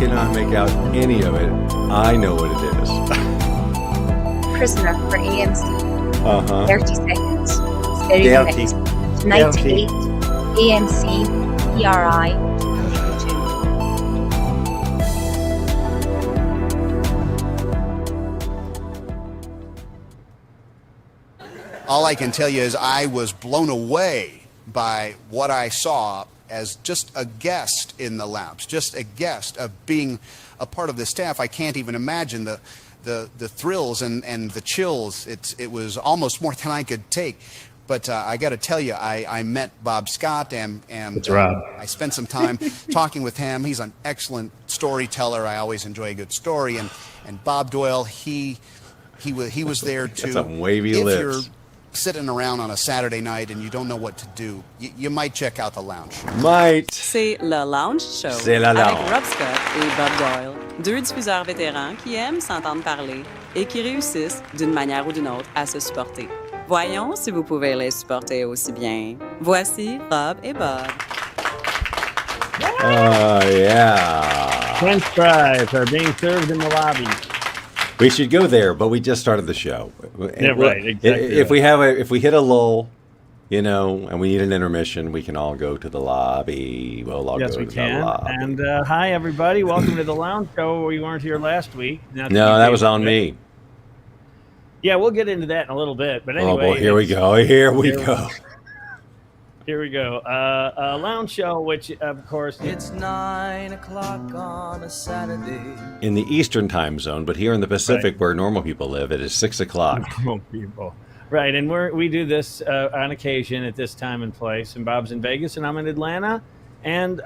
cannot make out any of it. I know what it is. Prisoner for AMC. 30 seconds. Very Dirty. correct. 98. AMC. PRI. 2. All I can tell you is I was blown away by what I saw as just a guest in the labs, just a guest of being a part of the staff. I can't even imagine the thrills and the chills. It was almost more than I could take. But I got to tell you, I met Bob Scott and I spent some time talking with him. He's an excellent storyteller. I always enjoy a good story. And Bob Doyle, he was there too. Some wavy if lips. You're sitting around on a Saturday night and you don't know what to do, you might check out the lounge. Might. C'est le Lounge Show C'est la avec lounge. Rob Scott et Bob Doyle, deux diffuseurs vétérans qui aiment s'entendre parler et qui réussissent, d'une manière ou d'une autre, à se supporter. Voyons si vous pouvez les supporter aussi bien. Voici Rob et Bob. Oh, yeah. French fries are being served in the lobby. We should go there, but we just started the show. Yeah, right, exactly. If we hit a lull, and we need an intermission, we can all go to the lobby. We'll all Yes, go we to can. the lobby. And hi, everybody. Welcome to the Lounge Show. We weren't here last week. No, that was on me. Yeah, we'll get into that in a little bit. But anyway, Oh, boy, here we go. Here we go. Here we go. A lounge show, which, of course, It's 9 o'clock on a Saturday. In the Eastern time zone, but here in the Pacific, where normal people live, it is 6 o'clock. normal people. Right, and we do this on occasion at this time and place. And Bob's in Vegas, and I'm in Atlanta. And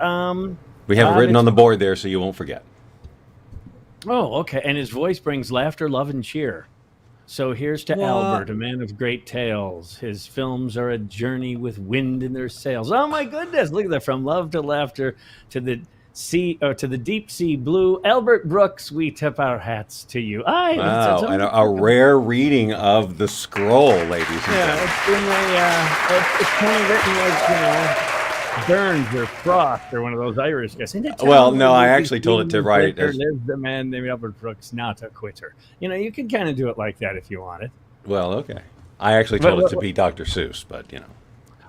We have it Bob written is- on the board there, so you won't forget. Oh, okay. And his voice brings laughter, love, and cheer. So here's to Albert, a man of great tales. His films are a journey with wind in their sails. Oh my goodness! Look at that. From love to laughter to the sea, or to the deep sea blue. Albert Brooks, we tip our hats to you. Wow, and a rare reading of the scroll, ladies and gentlemen. It's been it's kind of written like, Burns or Frost or one of those Irish guys. Well, no, I actually told it to write There as... lives the man named Albert Brooks, not a quitter. You can kind of do it like that if you want it. Well, okay. I actually told it to be Dr. Seuss, but,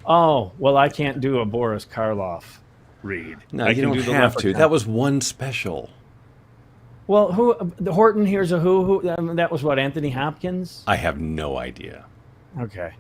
Oh, well, I can't do a Boris Karloff read. No, I you can don't do the have to. Leprechaun. That was one special. Well, the Horton Hears a Who? That was what, Anthony Hopkins? I have no idea. Okay.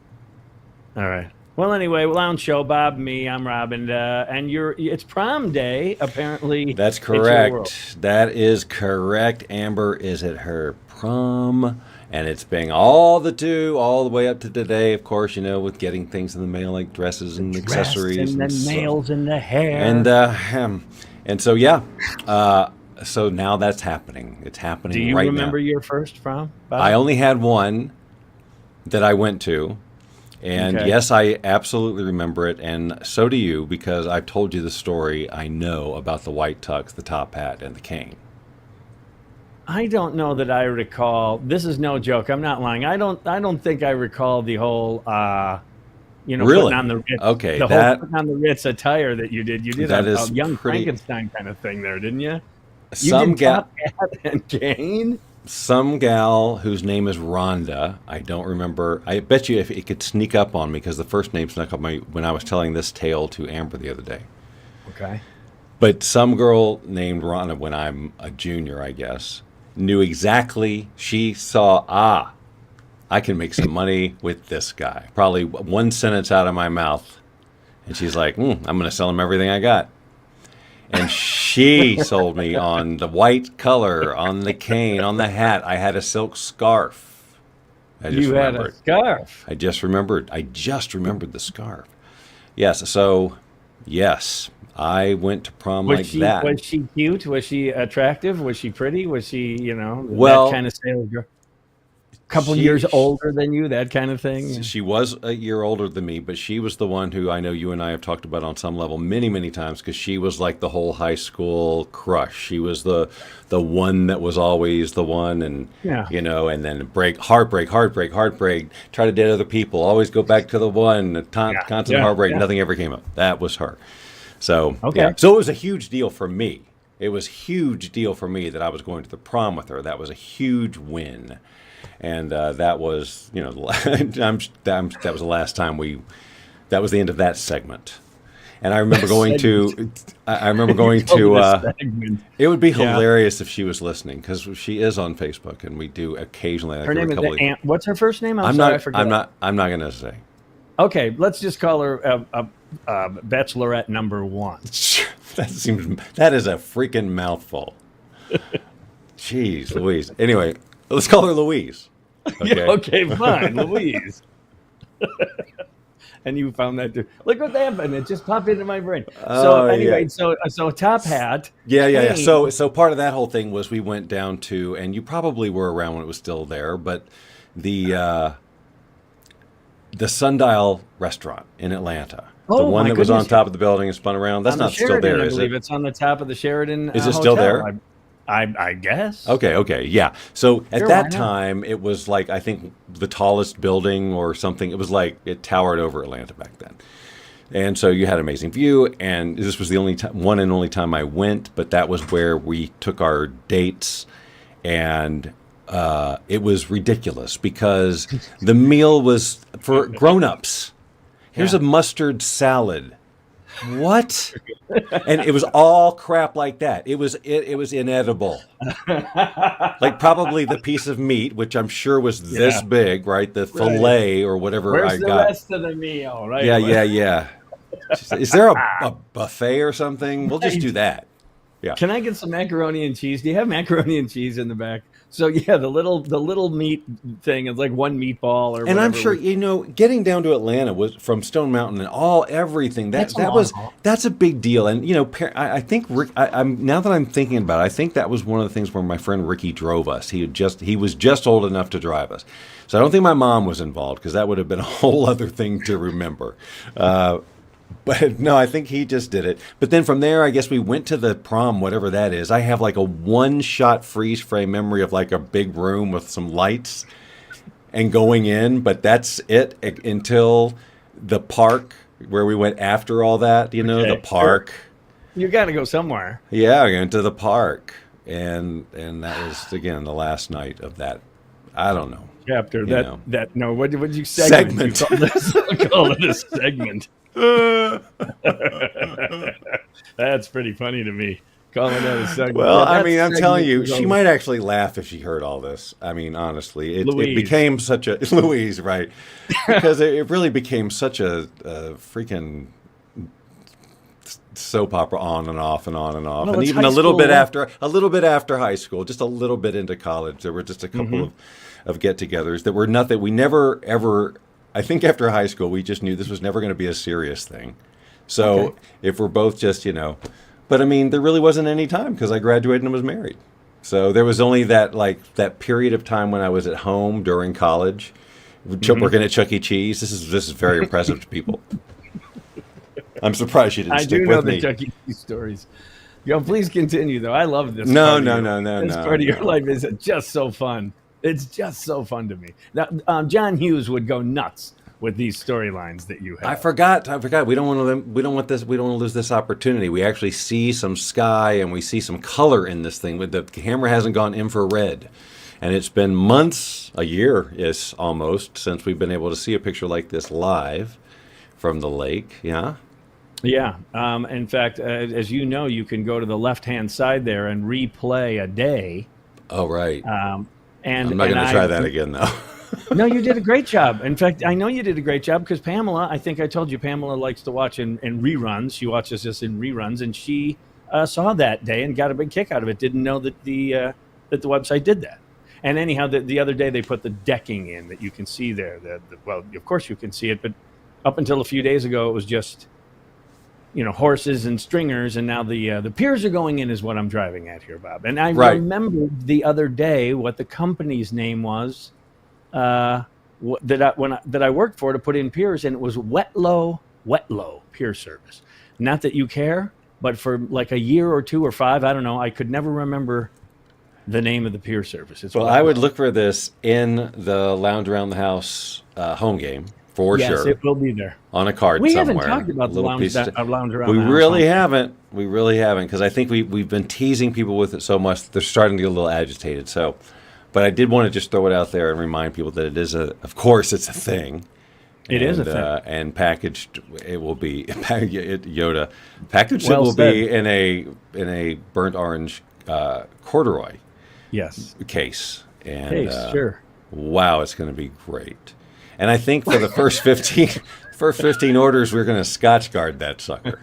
All right. Well, anyway, Lounge Show, Bob, me, I'm Rob, and it's prom day, apparently. That's at your world. correct. That is correct. Amber is at her prom, and it's been all the way up to today, of course, with getting things in the mail like dresses and accessories. And the nails and the hair. And so, yeah. So now that's happening. It's happening Do you right remember now. your first prom, Bob? I only had one that I went to. And Okay. yes, I absolutely remember it, and so do you, because I've told you the story I know about the white tux, the top hat, and the cane. I don't know that I recall. This is no joke. I'm not lying. I don't think I recall the whole, Really? putting on the Ritz, Okay, whole that- putting on the Ritz attire that you did. You did That a is young pretty- Frankenstein kind of thing there, didn't you? Some you did gal, top hat and cane. some gal whose name is Rhonda. I don't remember. I bet you if it could sneak up on me, because the first name snuck up on me when I was telling this tale to Amber the other day. Okay. But some girl named Rhonda, when I'm a junior, I guess, knew exactly. She saw, I can make some money with this guy. Probably one sentence out of my mouth. And she's like, I'm going to sell him everything I got. And she sold me on the white color, on the cane, on the hat. I had a silk scarf. I just You had remembered. a scarf. I just remembered the scarf. Yes, so, yes, I went to prom like that. Was she cute? Was she attractive? Was she pretty? Was she, Well, that kind of sales girl? Couple years older than you, that kind of thing? She was a year older than me, but she was the one who I know you and I have talked about on some level many, many times, because she was like the whole high school crush. She was the one that was always the one, and and then heartbreak, try to date other people, always go back to the one, constant heartbreak, nothing ever came up. That was her. So Okay. yeah. So it was a huge deal for me. it was a huge deal for me that I was going to the prom with her. That was a huge win. And that was, that was the last time that was the end of that segment. And I remember going to, it would be hilarious if she was listening, because she is on Facebook, and we do occasionally. Her name is what's her first name? I'm sorry, I forgot. I'm not going to say. Okay, let's just call her Bachelorette number 1. That is a freaking mouthful. Jeez Louise. Anyway, let's call her Louise. Okay, yeah, okay, fine, Louise. And you found that too. Look what happened. It just popped into my brain. So anyway, so Top Hat. Yeah. So part of that whole thing was we went down to, and you probably were around when it was still there, but the Sundial restaurant in Atlanta. The one that was on top of the building and spun around. That's not still there, is it? I believe it's on the top of the Sheridan. Is it still there? I guess. Okay, yeah. So at that time, it was like, I think, the tallest building or something. It was like it towered over Atlanta back then. And so you had an amazing view, and this was the only one and only time I went, but that was where we took our dates, and it was ridiculous because the meal was for grown-ups. Here's a mustard salad. What? And it was all crap like that. It was inedible. Like probably the piece of meat, which I'm sure was this big, right? The fillet or whatever Where's I got. Where's the rest of the meal, right? Yeah. Is there a buffet or something? We'll just do that. Yeah. Can I get some macaroni and cheese? Do you have macaroni and cheese in the back? So yeah, the little meat thing is like one meatball or. And I'm sure getting down to Atlanta was from Stone Mountain and everything that's a big deal. And I think I'm now that I'm thinking about it, I think that was one of the things where my friend Ricky drove us. He was just old enough to drive us, so I don't think my mom was involved, because that would have been a whole other thing to remember. But no, I think he just did it. But then from there, I guess we went to the prom, whatever that is. I have like a one-shot freeze frame memory of like a big room with some lights and going in, but that's it until the park where we went after all that, the park. You got to go somewhere. Yeah, we went to the park. And that was, again, the last night of that. I don't know. Chapter, what did you say? Segment. You call it a segment. That's pretty funny to me. Calling that a segment. Well, I'm telling you, she might actually laugh if she heard all this. I mean, honestly, it became such a Louise, right? Because it really became such a freaking soap opera, on and off and on and off. No, and even a little bit after high school, just a little bit into college, there were just a couple of get-togethers that were nothing. We never ever. I think after high school, we just knew this was never going to be a serious thing. So if we're both just, but I mean, there really wasn't any time, because I graduated and was married. So there was only that period of time when I was at home during college, working at Chuck E. Cheese. This is very impressive to people. I'm surprised you didn't stick with me. I do know the Chuck E. Cheese stories. Please continue, though. I love this. No. This part of your life is just so fun. It's just so fun to me. Now, John Hughes would go nuts with these storylines that you have. I forgot. We don't want to lose this opportunity. We actually see some sky and we see some color in this thing. The camera hasn't gone infrared, and it's been months, a year is almost, since we've been able to see a picture like this live from the lake. Yeah. Yeah. In fact, as you know, you can go to the left-hand side there and replay a day. Oh, right. And I'm not going to try that again, though. No, you did a great job. In fact, I know you did a great job, because Pamela, I think I told you, Pamela likes to watch in reruns. She watches this in reruns, and she saw that day and got a big kick out of it. Didn't know that the website did that. And anyhow, the other day they put the decking in that you can see there. Well, of course you can see it, but up until a few days ago, it was just horses and stringers, and now the piers are going in is what I'm driving at here, Bob. And I remembered the other day what the company's name was that I worked for to put in piers, and it was Wetlow Pier Service. Not that you care, but for like a year or 2 or 5, I don't know, I could never remember the name of the pier service. I would look for this in the Lounge Around the House home game for Yes, sure. it will be there. On a card We somewhere. haven't talked about the Little lounge, piece of- lounge around We the house, really huh? haven't. We really haven't, because I think we've been teasing people with it so much they're starting to get a little agitated. So, but I did want to just throw it out there and remind people that it is of course, it's a thing. It is a thing. And packaged, it will be Yoda. Packaged, Well it will said. be in a burnt orange corduroy Yes. case. And Case, sure. wow, it's going to be great. And I think for the first 15 orders, we're going to Scotch guard that sucker.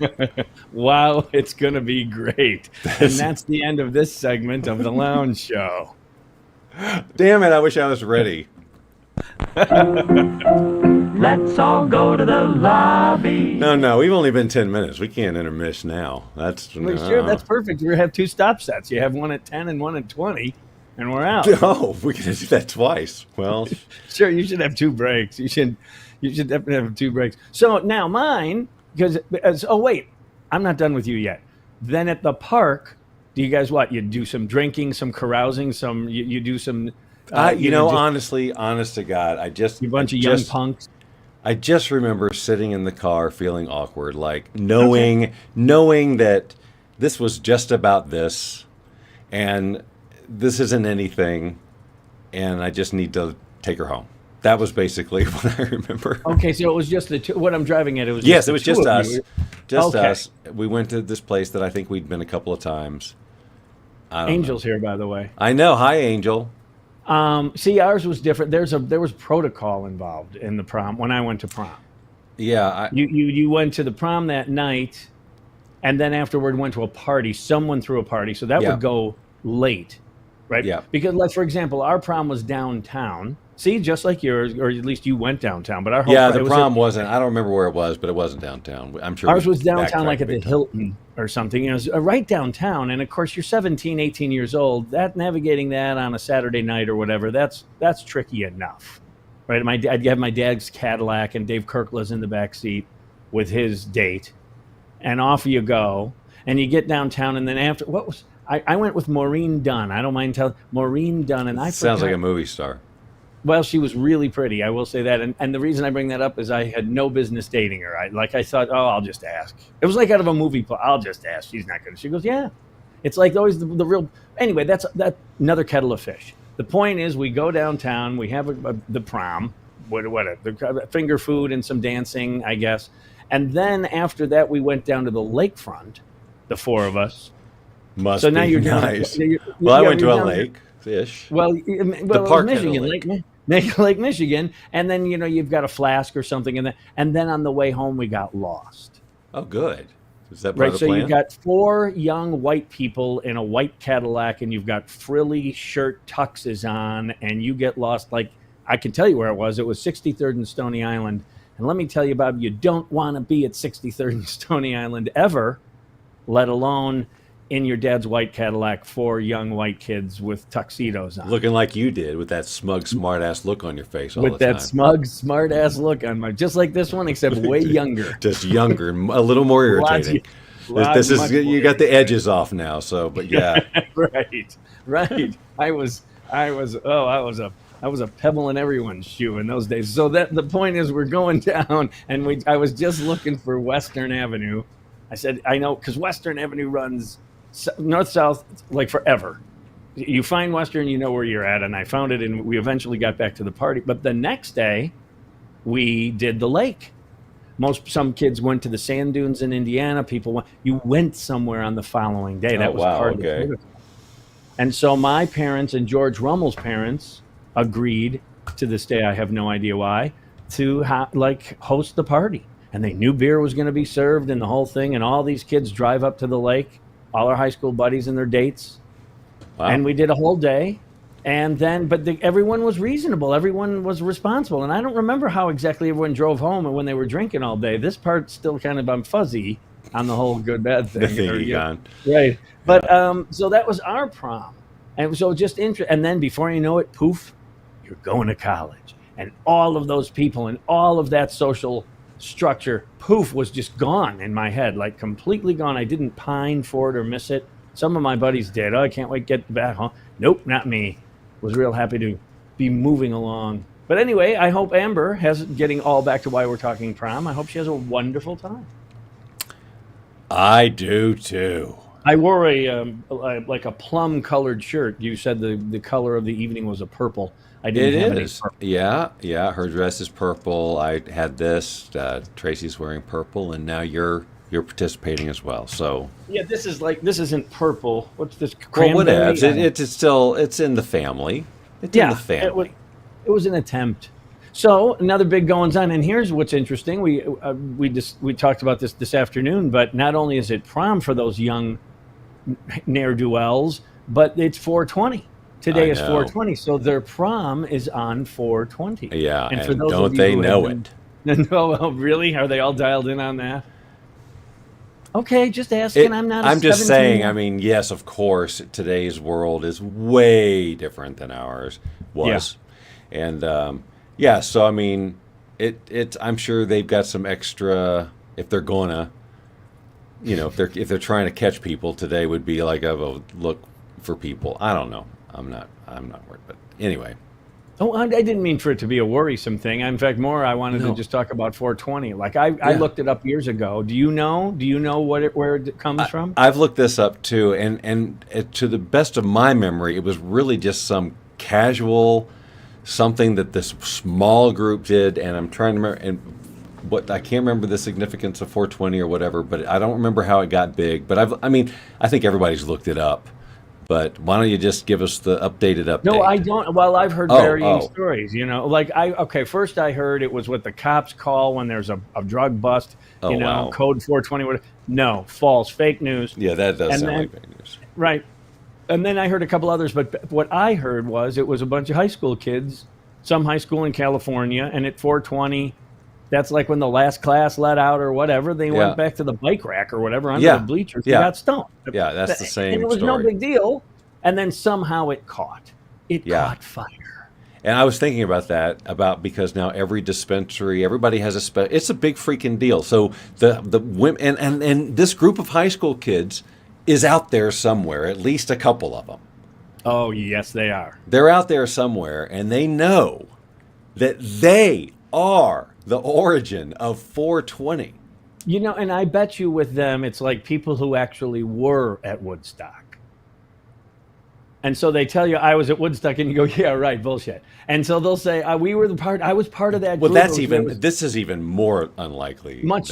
Wow, it's going to be great. And that's the end of this segment of the Lounge Show. Damn it! I wish I was ready. Let's all go to the lobby. No, we've only been 10 minutes. We can't intermiss now. That's Well, sure, that's perfect. We have 2 stop sets. You have one at 10 and one at 20, and we're out. Oh, we're gonna do that twice. Well, Sure, you should have 2 breaks. You should definitely have 2 breaks. So now mine, because oh wait, I'm not done with you yet. Then at the park, do you guys what? You do some drinking, some carousing, some you do some. honestly, honest to God, A bunch of young punks. I just remember sitting in the car feeling awkward, like knowing that this was just about this, and this isn't anything, and I just need to take her home. That was basically what I remember. Okay, so it was just the 2. What I'm driving at, it was Yes, just it was the 2 just of us. you. Just Okay. us. We went to this place that I think we'd been a couple of times. I don't know. Angel's here, by the way. I know. Hi, Angel. See, ours was different. There was protocol involved in the prom when I went to prom. Yeah. You went to the prom that night, and then afterward went to a party. Someone threw a party, so that Yeah. would go late, right? Yeah. Because, like for example, our prom was downtown. See, just like yours, or at least you went downtown. But our whole Yeah, it the was prom wasn't. I don't remember where it was, but it wasn't downtown. I'm sure ours we was downtown, backtracked like at the big time. Hilton or something. You know, it was, right downtown. And of course, you're 17, 18 years old. That navigating that on a Saturday night or whatever, that's tricky enough, right? I'd have my dad's Cadillac, and Dave Kirkla's in the back seat with his date, and off you go. And you get downtown, and then after I went with Maureen Dunn. I don't mind telling Maureen Dunn, and I Sounds like forgot- a movie star. Well, she was really pretty, I will say that. And the reason I bring that up is I had no business dating her. I thought, oh, I'll just ask. It was like out of a movie plot. I'll just ask. She's not good. She goes, yeah. It's like always the real. Anyway, that's another kettle of fish. The point is, we go downtown. We have the prom, the finger food and some dancing, I guess. And then after that, we went down to the lakefront, the 4 of us. Must So be now you're down- nice. you're- Well, I yeah, went to you're a down- lake-ish. Well, it park was had a Michigan, lake. Lake Michigan, and then you've got a flask or something, and then on the way home we got lost. Oh, good. Is that part Right, of the so plan? you've got 4 young white people in a white Cadillac, and you've got frilly shirt tuxes on, and you get lost. Like, I can tell you where it was. It was 63rd and Stony Island, and let me tell you, Bob, you don't want to be at 63rd and Stony Island ever, let alone in your dad's white Cadillac, 4 young white kids with tuxedos on. Looking like you did with that smug, smart-ass look on your face all With the that time. smug, smart ass look on my, just like this one, except way younger. Just younger and a little more Lots- irritating. lots This is much you more got the edges off now, so but yeah. right. I was a pebble in everyone's shoe in those days. So that the point is, we're going down, and I was just looking for Western Avenue. I said, I know, because Western Avenue runs north south like forever. You find Western, you know where you're at, and I found it, and we eventually got back to the party. But the next day, we did the lake. Some kids went to the sand dunes in Indiana. You went somewhere on the following day. That Oh, was wow, part of the okay. protocol. And so my parents and George Rummel's parents agreed, to this day I have no idea why, to host the party. And they knew beer was going to be served and the whole thing. And all these kids drive up to the lake, all our high school buddies and their dates. Wow. And we did a whole day. And then, everyone was reasonable. Everyone was responsible. And I don't remember how exactly everyone drove home and when they were drinking all day. This part's still kind of, I'm fuzzy on the whole good, bad thing. The thing Or, you yeah. got. Right. But so that was our prom. And so just and then before you know it, poof, you're going to college. And all of those people and all of that social structure, poof, was just gone in my head, like completely gone. I didn't pine for it or miss it. Some of my buddies did. Oh, I can't wait to get back home. Nope, not me. Was real happy to be moving along But anyway, I hope Amber has, getting all back to why we're talking prom, I hope she has a wonderful time. I do too. I wore like a plum colored shirt. You said the color of the evening was a purple. I didn't have any purple. Yeah. Her dress is purple. I had this. Tracy's wearing purple, and now you're participating as well. So Yeah, this isn't purple. What's this? well, Cranberry? whatever. It's in the family. It's in the family. It was an attempt. So another big goings on, and here's what's interesting. We talked about this afternoon, but not only is it prom for those young ne'er-do-wells, but it's 420. Today is 420, so their prom is on 420. Yeah, and for those don't of you they who know have it? No, really? Are they all dialed in on that? Okay, just asking. I'm just saying. I mean, yes, of course, today's world is way different than ours was, and so I mean, I'm sure they've got some extra if they're gonna, if they're trying to catch people today would be like a look for people. I don't know. I'm not worried, but anyway. Oh, I didn't mean for it to be a worrisome thing. In fact, I wanted to just talk about 420. Like I looked it up years ago. Do you know where it comes from? I've looked this up too, and to the best of my memory, it was really just some casual something that this small group did, and I'm trying to remember I can't remember the significance of 420 or whatever, but I don't remember how it got big. But I think everybody's looked it up. But why don't you just give us the updated update? No, I don't. Well, I've heard varying stories. First I heard it was what the cops call when there's a drug bust. Wow. Code 420. Whatever. No, false, fake news. Yeah, that does sound like fake news. Right. And then I heard a couple others, but what I heard was it was a bunch of high school kids, some high school in California, and at 420, that's like when the last class let out or whatever, they went back to the bike rack or whatever under the bleachers. They got stoned. Yeah, that's the same and it was story. no big deal. And then somehow it caught. It caught fire. And I was thinking about that, because now every dispensary, everybody has it's a big freaking deal. So the women and this group of high school kids is out there somewhere, at least a couple of them. Oh, yes, they are. They're out there somewhere, and they know that they are the origin of 420. And I bet you with them, it's like people who actually were at Woodstock. And so they tell you, I was at Woodstock, and you go, yeah, right, bullshit. And so they'll say, I was part of that group. Well, this is even more unlikely. Much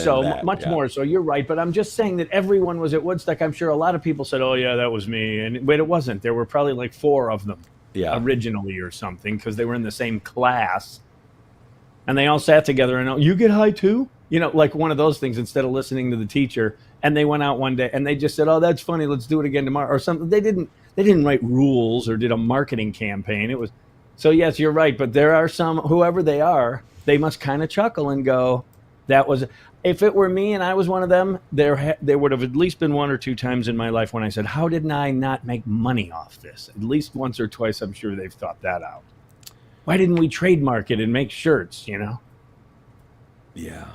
more so. You're right. But I'm just saying that everyone was at Woodstock. I'm sure a lot of people said, oh, yeah, that was me. But it wasn't. There were probably like 4 of them originally or something, because they were in the same class. And they all sat together and, you get high too? Like one of those things, instead of listening to the teacher. And they went out one day and they just said, oh, that's funny, let's do it again tomorrow or something. They didn't write rules or did a marketing campaign. It was, so yes, you're right. But there are some, whoever they are, they must kind of chuckle and go, if it were me and I was one of them, there would have at least been 1 or 2 times in my life when I said, how did I not make money off this? At least once or twice, I'm sure they've thought that out. Why didn't we trademark it and make shirts, Yeah.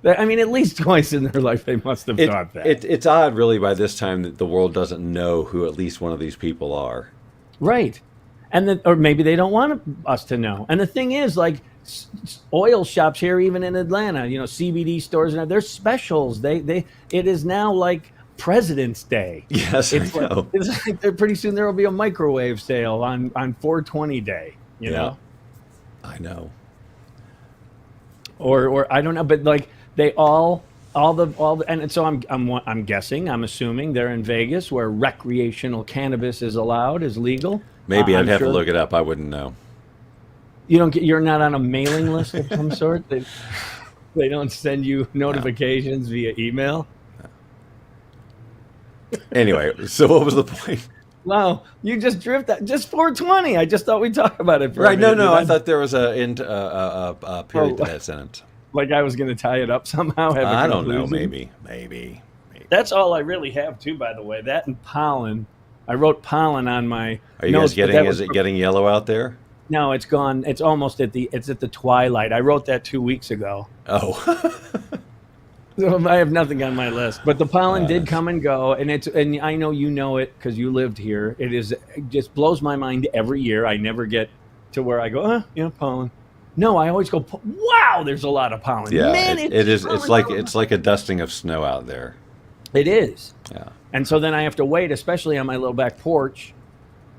I mean, at least twice in their life, they must have thought that. It's odd, really, by this time that the world doesn't know who at least one of these people are. Right. Or maybe they don't want us to know. And the thing is, like, oil shops here, even in Atlanta, CBD stores, and there's specials. It is now like President's Day. Yes, I know. It's like pretty soon there will be a microwave sale on 420 Day, you know? I know. Or I don't know, but like they all the and so I'm guessing, I'm assuming they're in Vegas where recreational cannabis is allowed, is legal. Maybe I'd have to look it up. I wouldn't know. You're not on a mailing list of some sort? They don't send you notifications via email? Anyway, so what was the point? Wow, you just drift that. Just 420. I just thought we'd talk about it for a minute. No, I thought there was a period to that sentence. Like I was going to tie it up somehow. I don't know. Maybe. That's all I really have, too, by the way. That and pollen. I wrote pollen on my Are you guys is it getting yellow out there? No, it's gone. It's almost at the twilight. I wrote that 2 weeks ago. Oh. I have nothing on my list, but the pollen did come and go, and I know you know it because you lived here. It just blows my mind every year. I never get to where I go, pollen. No, I always go, wow, there's a lot of pollen. Yeah, Man, it is. pollen, It's like a dusting of snow out there. It is. Yeah. And so then I have to wait, especially on my little back porch,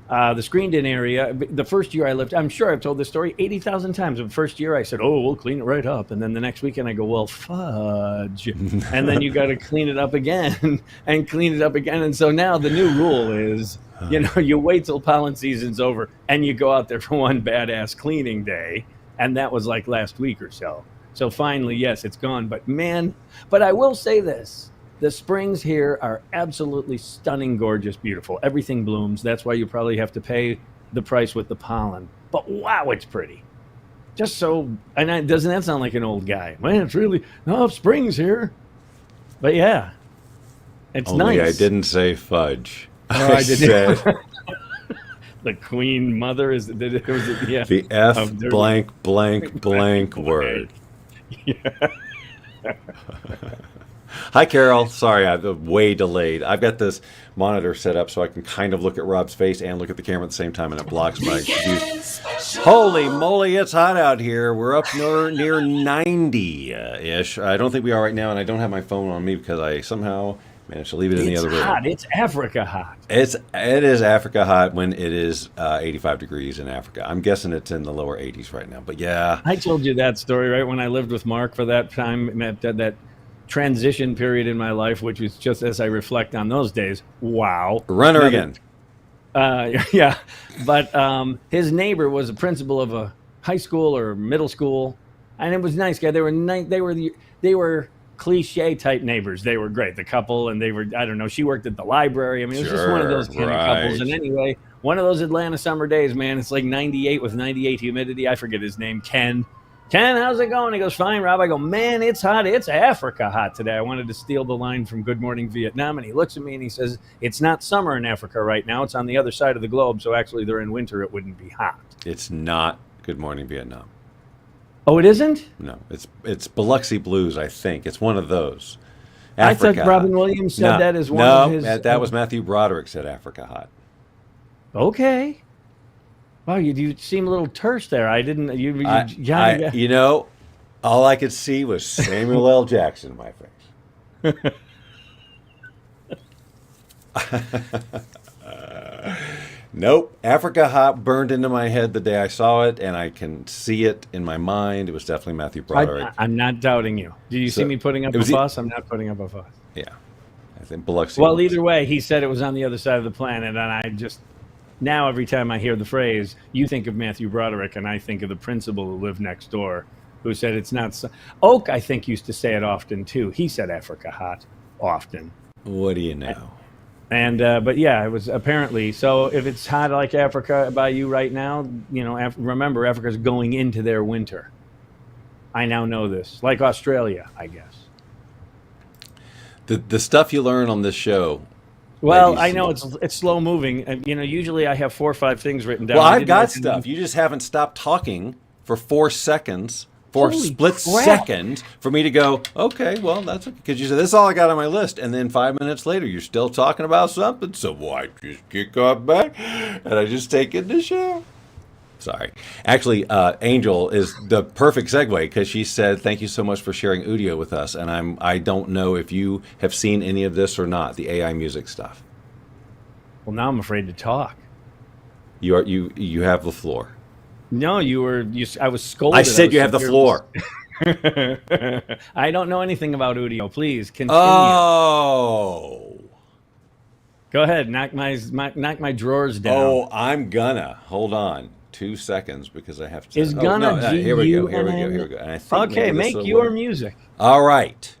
the screened-in area. The first year I lived, I'm sure I've told this story 80,000 times. The first year I said, oh, we'll clean it right up. And then the next weekend I go, well, fudge. And then you got to clean it up again and clean it up again. And so now the new rule is, you wait till pollen season's over and you go out there for one badass cleaning day. And that was like last week or so. So finally, yes, it's gone. But I will say this. The springs here are absolutely stunning, gorgeous, beautiful. Everything blooms. That's why you probably have to pay the price with the pollen. But wow, it's pretty. Just so, doesn't that sound like an old guy? Man, it's really, spring's here. But yeah, it's Only nice. I didn't say fudge. Oh, I didn't. said The Queen Mother is yeah. the F blank word. Yeah. Hi, Carol. Sorry, I'm way delayed. I've got this monitor set up so I can kind of look at Rob's face and look at the camera at the same time, and it blocks my view. Holy moly, it's hot out here. We're up near 90-ish. I don't think we are right now, and I don't have my phone on me because I somehow managed to leave it in the other room. It's hot. It's Africa hot. It is Africa hot when it is 85 degrees in Africa. I'm guessing it's in the lower 80s right now, but yeah. I told you that story, right, when I lived with Mark for that time, that transition period in my life, which was just as I reflect on those days. Wow. Runner again. Yeah. But his neighbor was a principal of a high school or middle school, and it was nice guy. They were cliche type neighbors. They were great. The couple, and they were, I don't know, she worked at the library. I mean, it was just one of those kind of couples. And anyway, one of those Atlanta summer days, man, it's like 98 with 98 humidity. I forget his name, Ken, how's it going? He goes, fine, Rob. I go, man, it's hot. It's Africa hot today. I wanted to steal the line from Good Morning Vietnam. And he looks at me and he says, it's not summer in Africa right now. It's on the other side of the globe. So actually, they're in winter. It wouldn't be hot. It's not Good Morning Vietnam. Oh, it isn't? No, it's Biloxi Blues, I think. It's one of those. I thought Robin Williams said that as one of his... No, that was Matthew Broderick said Africa hot. Okay. Wow, you seem a little terse there. I didn't... You know, all I could see was Samuel L. Jackson in my face. Nope. Africa hot burned into my head the day I saw it, and I can see it in my mind. It was definitely Matthew Broderick. I'm not doubting you. Do you see me putting up a fuss? I'm not putting up a fuss. Yeah. I think Biloxi. Well, either way, he said it was on the other side of the planet, and I just... Now, every time I hear the phrase, you think of Matthew Broderick, and I think of the principal who lived next door, who said it's not... Oak, I think, used to say it often, too. He said Africa hot often. What do you know? And but yeah, it was apparently... So if it's hot like Africa by you right now, remember, Africa's going into their winter. I now know this. Like Australia, I guess. The stuff you learn on this show... Well, I know it's slow moving. Usually I have 4 or 5 things written down. Well, I've got stuff. You just haven't stopped talking for 4 seconds, for a split second, for me to go, okay, well, that's okay. Because you said, this is all I got on my list. And then 5 minutes later, you're still talking about something. So why just kick off back? And I just take it to show. Sorry. Actually, Angel is the perfect segue because she said, thank you so much for sharing Udio with us. And I don't know if you have seen any of this or not, the AI music stuff. Well, now I'm afraid to talk. You have the floor. No, I was scolded. I said you have the floor. I don't know anything about Udio. Please continue. Oh. Go ahead. Knock my drawers down. Oh, I'm gonna. Hold on. 2 seconds because I have to. Is gonna here we go. And I think okay, make your music. All right.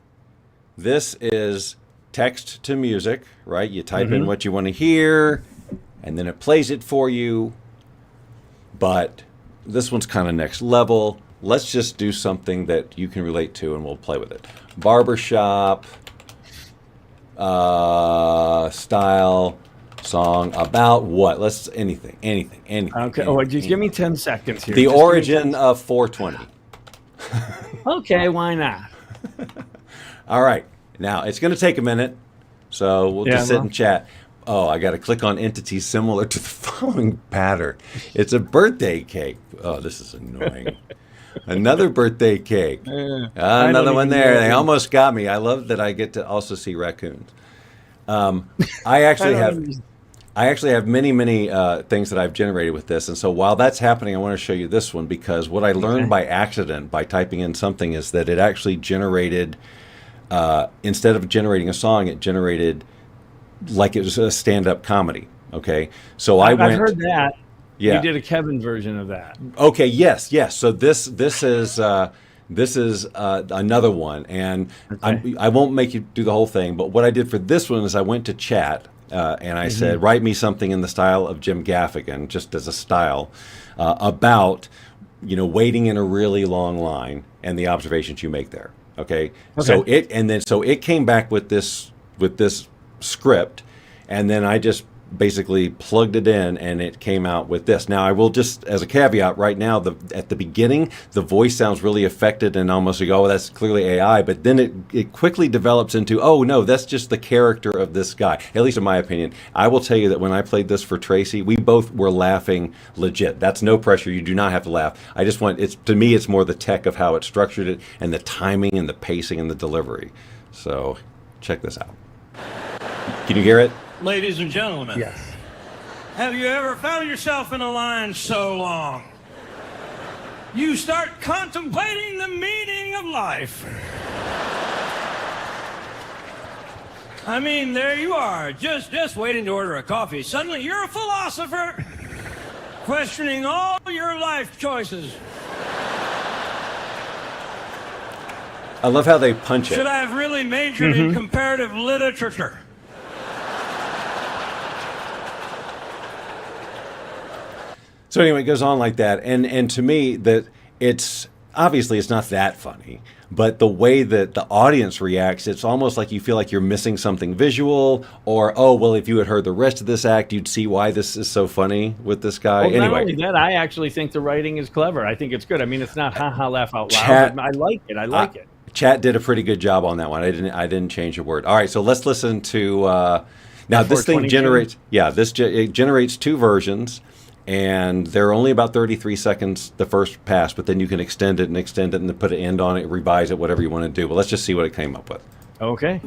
This is text to music, right? You type in what you want to hear, and then it plays it for you. But this one's kind of next level. Let's just do something that you can relate to, and we'll play with it. Barbershop style. Song about what? Anything. Okay. Oh, just give me 10 seconds here. The origin of 420. Okay, why not? All right. Now, it's going to take a minute, so we'll just sit and chat. I got to click on entities similar to the following pattern. It's a birthday cake. Oh, this is annoying. Another birthday cake. Another one there. They almost got me. I love that I get to also see raccoons. I actually have many things that I've generated with this, and so while that's happening, I want to show you this one because what I learned by accident by typing in something is that it actually generated, instead of generating a song, it generated like it was a stand-up comedy. Okay, so I've heard that. Yeah, you did a Kevin version of that. Okay, yes. So this is another one, and I won't make you do the whole thing. But what I did for this one is I went to chat and I said, write me something in the style of Jim Gaffigan, just as a style, about waiting in a really long line and the observations you make there. Okay. So it came back with this script, and then I just basically plugged it in and it came out with this. Now I will just, as a caveat right now, at the beginning the voice sounds really affected and almost like, oh, that's clearly AI, but then it quickly develops into, oh no, that's just the character of this guy, at least in my opinion. I will tell you that when I played this for Tracy, we both were laughing legit. That's no pressure, you do not have to laugh. I just want, to me it's more the tech of how it structured it and the timing and the pacing and the delivery. So check this out. Can you hear it? Ladies and gentlemen, yes. Have you ever found yourself in a line so long you start contemplating the meaning of life? I mean, there you are, just waiting to order a coffee. Suddenly you're a philosopher, questioning all your life choices. I love how they punch it. Should I have really majored in comparative literature? So anyway, it goes on like that, and to me, that it's obviously it's not that funny, but the way that the audience reacts, it's almost like you feel like you're missing something visual, or oh well, if you had heard the rest of this act, you'd see why this is so funny with this guy. Well, anyway, not only that, I actually think the writing is clever. I think it's good. I mean, it's not ha ha laugh out loud. But I like it. I like it. Chat did a pretty good job on that one. I didn't change a word. All right, so let's listen to now. This thing generates it generates two versions. And they're only about 33 seconds the first pass, but then you can extend it and then put an end on it, revise it, whatever you want to do. But let's just see what it came up with. Okay.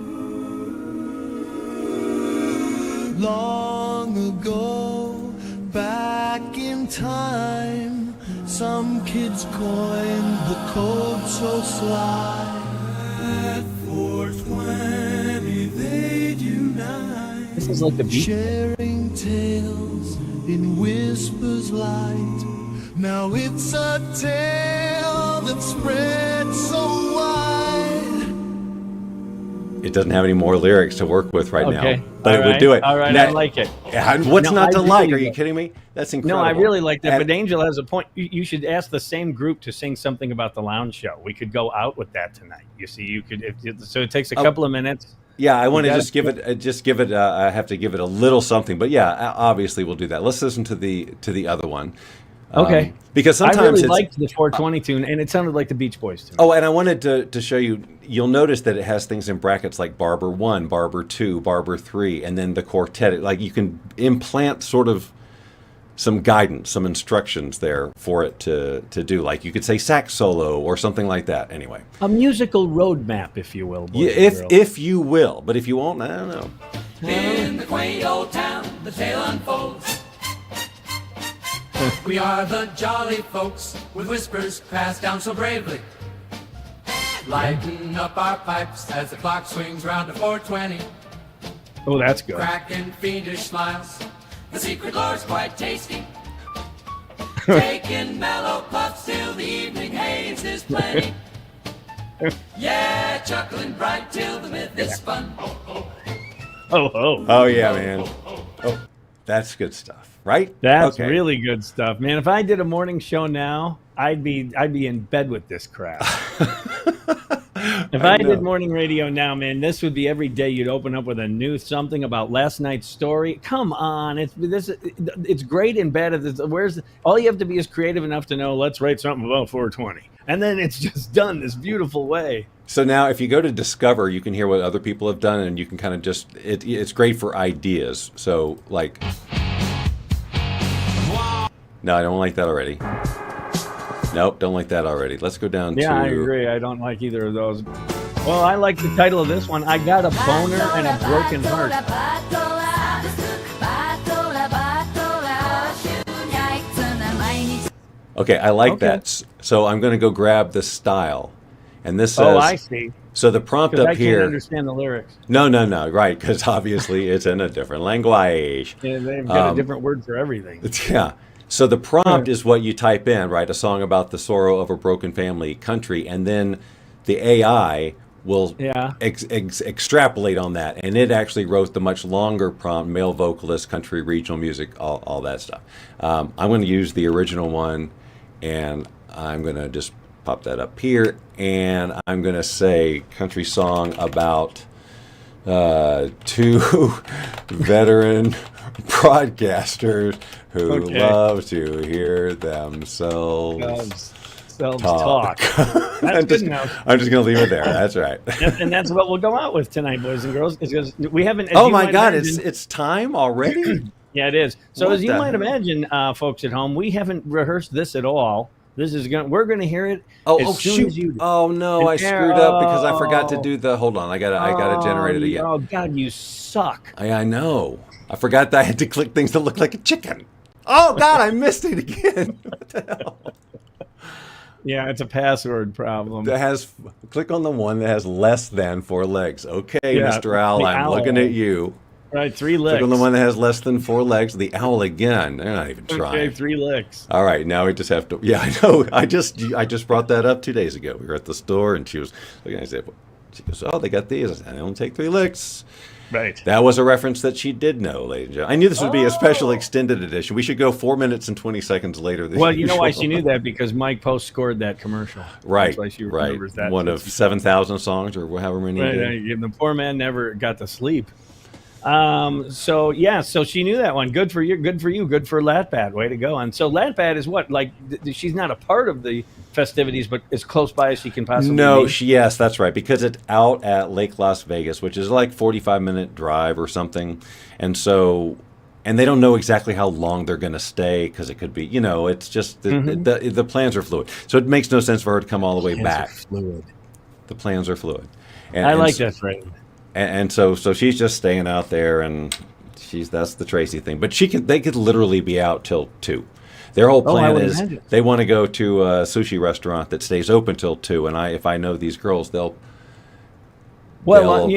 Long ago, back in time, some kids coined the code so sly. At 420 they'd unite. This is like the beat. Sharing tales in whispers light. Now it's a tale that spreads so wide. It doesn't have any more lyrics to work with right now, but it would do it. All right, now, I like it. What's not to like? Really Are you kidding me? That's incredible. No, I really like that. But Angel has a point. You should ask the same group to sing something about the lounge show. We could go out with that tonight. You see, you could. So it takes a couple of minutes. Yeah, I want to just give it. I have to give it a little something, but yeah, obviously we'll do that. Let's listen to the other one. Okay. Because sometimes I really liked the 420 tune, and it sounded like the Beach Boys tune. Oh, and I wanted to show you. You'll notice that it has things in brackets like Barber 1, Barber 2, Barber 3, and then the quartet. Like you can implant sort of some guidance, some instructions there for it to do. Like you could say sax solo or something like that. Anyway, a musical roadmap, if you will. Yeah, if you will, but if you won't, I don't know. In the quaint old town, the tale unfolds. We are the jolly folks with whispers passed down so bravely. Lighten up our pipes as the clock swings round to 420. Oh, that's good. Cracking fiendish smiles. The secret lore's quite tasty. Taking mellow puffs till the evening haze is plenty. Yeah, chuckling bright till the myth is spun. Oh yeah, man. Oh, that's good stuff, right? That's really good stuff, man. If I did a morning show now, I'd be in bed with this crap. If I did morning radio now, man, this would be every day. You'd open up with a new something about last night's story. Come on, it's great and bad. All you have to be is creative enough to know. Let's write something about 420, and then it's just done this beautiful way. So now if you go to Discover, you can hear what other people have done, and you can kind of just, it's great for ideas. So like, no, I don't like that already. Nope, don't like that already. Let's go down to... Yeah, I agree. I don't like either of those. Well, I like the title of this one. I got a boner and a broken heart. Okay, I like that. So I'm going to go grab the style. And this says... Oh, I see. So the prompt up I here... can't understand the lyrics. No, right, because obviously it's in a different language. Yeah, they've got a different word for everything. Yeah. So the prompt is what you type in, right? A song about the sorrow of a broken family country. And then the AI will extrapolate on that. And it actually wrote the much longer prompt, male vocalist, country, regional music, all that stuff. I'm going to use the original one, and I'm going to just pop that up here. And I'm going to say country song about two veteran broadcasters who love to hear themselves talk. That's good enough. I'm just going to leave it there. That's right. And that's what we'll go out with tonight, boys and girls. Because we haven't. Oh my God! It's time already. Yeah, it is. So What as you the might hell? imagine, folks at home, we haven't rehearsed this at all. This is we're gonna hear it. Oh as soon shoot! As you do. Oh no! I screwed up because I forgot to do the. Hold on! I gotta generate it again. Oh God, you suck. I know. I forgot that I had to click things that look like a chicken. Oh God! I missed it again. What the hell? Yeah, it's a password problem. That has click on the one that has less than 4 legs. Okay, Yeah, Mr. Owl, the I'm owl. looking at you. Right, 3 licks. Click on the one that has less than 4 legs. The owl again. They're not even trying. Okay, 3 licks. All right, now we just have to. Yeah, I know. I just brought that up 2 days ago. We were at the store, and she was looking. I said, she goes, "Oh, they got these." I said, "They only take 3 licks." Right. That was a reference that she did know, ladies and gentlemen. I knew this would be a special extended edition. We should go 4 minutes and 20 seconds later. Than Well, you know why usual. she knew that? Because Mike Post scored that commercial. Right, That's why she right. remembers that. One of 7,000 songs or however many. he Right, did. and the poor man never got to sleep. So she knew that one. Good for you. Good for Latbat. Way to go. And so Latbat is what? Like she's not a part of the festivities, but as close by as she can possibly No, be. yes, that's right. Because it's out at Lake Las Vegas, which is like 45-minute drive or something. And so, and they don't know exactly how long they're going to stay because it could be, it's just the plans are fluid. So it makes no sense for her to come all the way back. Fluid. The plans are fluid. I like that phrase. And so she's just staying out there, and that's the Tracy thing. But they could literally be out till 2. Their whole plan is they want to go to a sushi restaurant that stays open till 2. And if I know these girls, they'll. Well,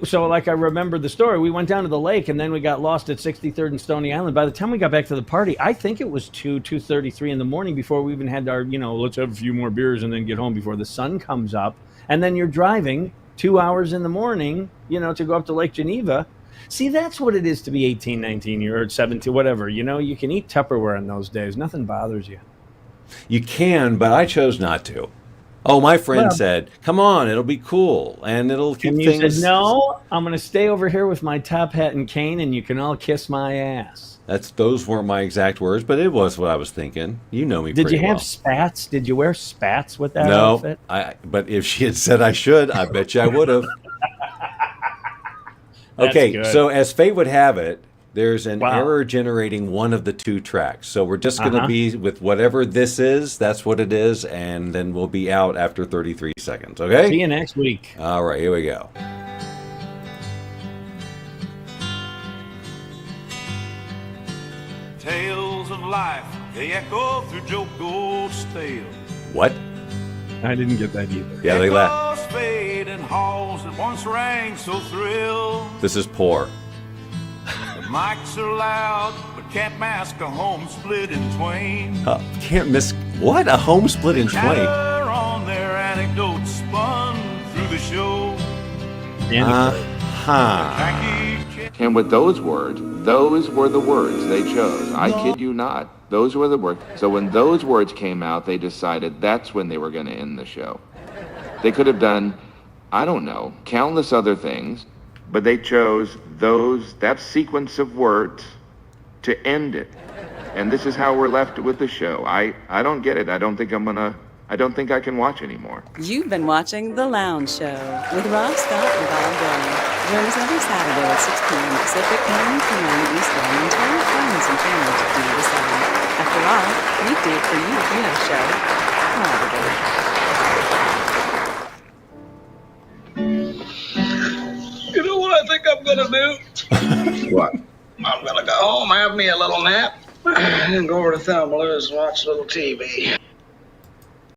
so like I remember the story, we went down to the lake and then we got lost at 63rd and Stony Island. By the time we got back to the party, I think it was 2:33 in the morning before we even had our, let's have a few more beers and then get home before the sun comes up. And then you're driving 2 hours in the morning, to go up to Lake Geneva. See, that's what it is to be 18, 19 or 17, whatever. You can eat Tupperware in those days. Nothing bothers you. You can, but I chose not to. Oh, my friend said, "Come on, it'll be cool, and it'll keep and things." You said, "No, I'm going to stay over here with my top hat and cane, and you can all kiss my ass." Those weren't my exact words, but it was what I was thinking. You know me. Did you have well. spats? Did you wear spats with that No, outfit? but if she had said I should, I bet you I would have. Okay, good. so as fate would have it, there's an error generating one of the 2 tracks. So we're just going to be with whatever this is. That's what it is, and then we'll be out after 33 seconds. Okay. See you next week. All right, here we go. Tales of life, they echo through Joe Gold's tale. What? I didn't get that either. Yeah, they laugh. Echoes fade in halls that once rang so thrilled. This is poor. The mics are loud, but can't mask a home split in twain. Can't miss what? A home split in 20. Chatter on their anecdotes spun through the show. And with those words, those were the words they chose. I kid you not. Those were the words. So when those words came out, they decided that's when they were going to end the show. They could have done, I don't know, countless other things, but they chose that sequence of words to end it. And this is how we're left with the show. I don't get it. I don't think I'm going to I don't think I can watch anymore. You've been watching The Lounge Show with Rob Scott and Bob Dylan. Join us every Saturday at 6 p.m. Pacific, 9 p.m. Eastern, and tell your friends and family to do the same. After all, we do it for you if you have a show. You know what I think I'm gonna do? What? I'm gonna go home, have me a little nap, and go over to Thelma Lou's and watch a little TV.